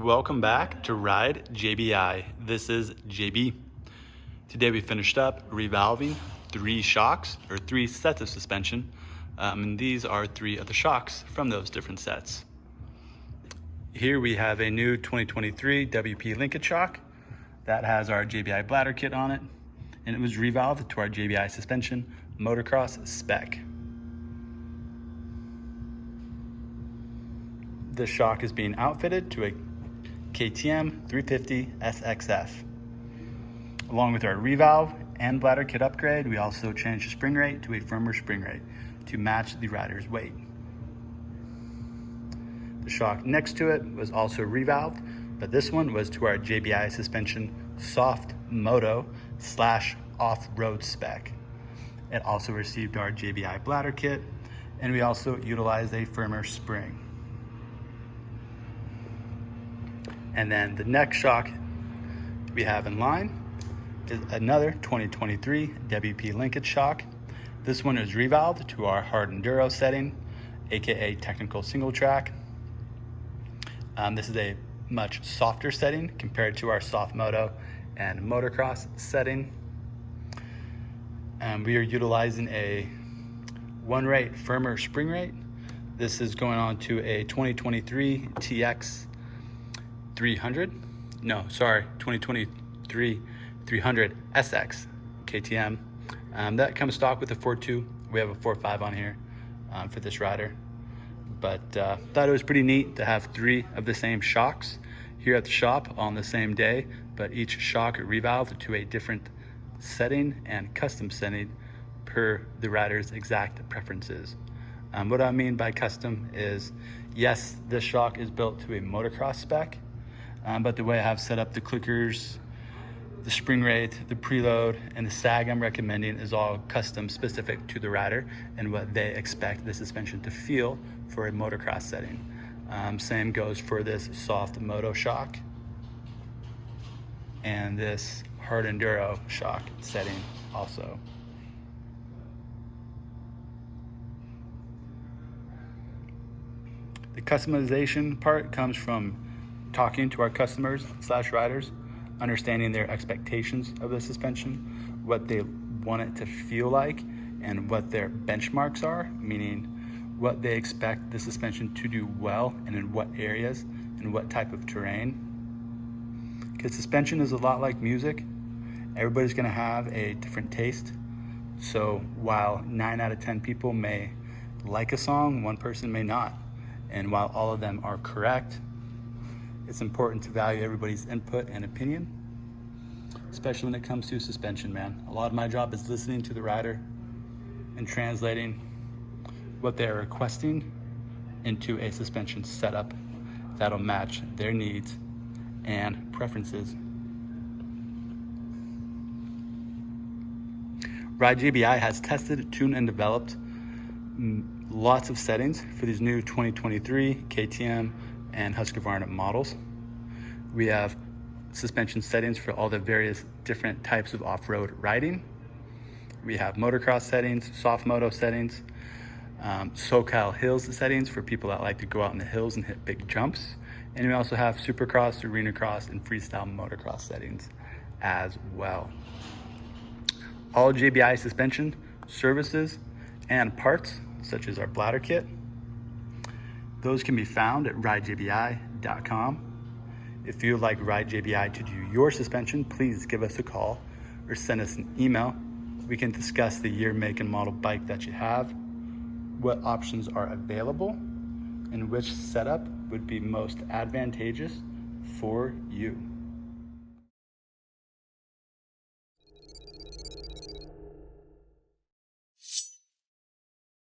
Welcome back to Ride JBI. This is JB. Today we finished up revalving 3 shocks or 3 sets of suspension. And these are 3 of the shocks from those different sets. Here we have a new 2023 WP Linkage shock that has our JBI Bladder kit on it, and it was revalved to our JBI suspension motocross spec. This shock is being outfitted to a KTM 350 SXF. Along with our revalve and bladder kit upgrade, we also changed the spring rate to a firmer spring rate to match the rider's weight. The shock next to it was also revalved, but this one was to our JBI suspension soft moto / off-road spec. It also received our JBI bladder kit, and we also utilized a firmer spring. And then the next shock we have in line is another 2023 WP Linkage shock. This one is revalved to our hard enduro setting, aka technical single track. This is a much softer setting compared to our soft moto and motocross setting. We are utilizing a 1-rate firmer spring rate. This is going on to a 2023 TX 2023 300 SX KTM. That comes stock with a 4.2. We have a 4.5 on here for this rider. But thought it was pretty neat to have 3 of the same shocks here at the shop on the same day, but each shock revalved to a different setting and custom setting per the rider's exact preferences. What I mean by custom is, yes, this shock is built to a motocross spec, but the way I have set up the clickers, the spring rate, the preload, and the sag I'm recommending is all custom specific to the rider and what they expect the suspension to feel for a motocross setting. Same goes for this soft moto shock and this hard enduro shock setting also. The customization part comes from talking to our customers / riders, understanding their expectations of the suspension, what they want it to feel like, and what their benchmarks are, meaning what they expect the suspension to do well and in what areas and what type of terrain. Because suspension is a lot like music. Everybody's gonna have a different taste. So while 9 out of 10 people may like a song, one person may not. And while all of them are correct, it's important to value everybody's input and opinion, especially when it comes to suspension, man. A lot of my job is listening to the rider and translating what they're requesting into a suspension setup that'll match their needs and preferences. Ride JBI has tested, tuned, and developed lots of settings for these new 2023 KTM and Husqvarna models. We have suspension settings for all the various different types of off-road riding. We have motocross settings, soft moto settings, SoCal hills settings for people that like to go out in the hills and hit big jumps. And we also have supercross, arena cross, and freestyle motocross settings as well. All JBI suspension services and parts, such as our bladder kit, those can be found at ridejbi.com. If you would like Ride JBI to do your suspension, please give us a call or send us an email. We can discuss the year, make, and model bike that you have, what options are available, and which setup would be most advantageous for you.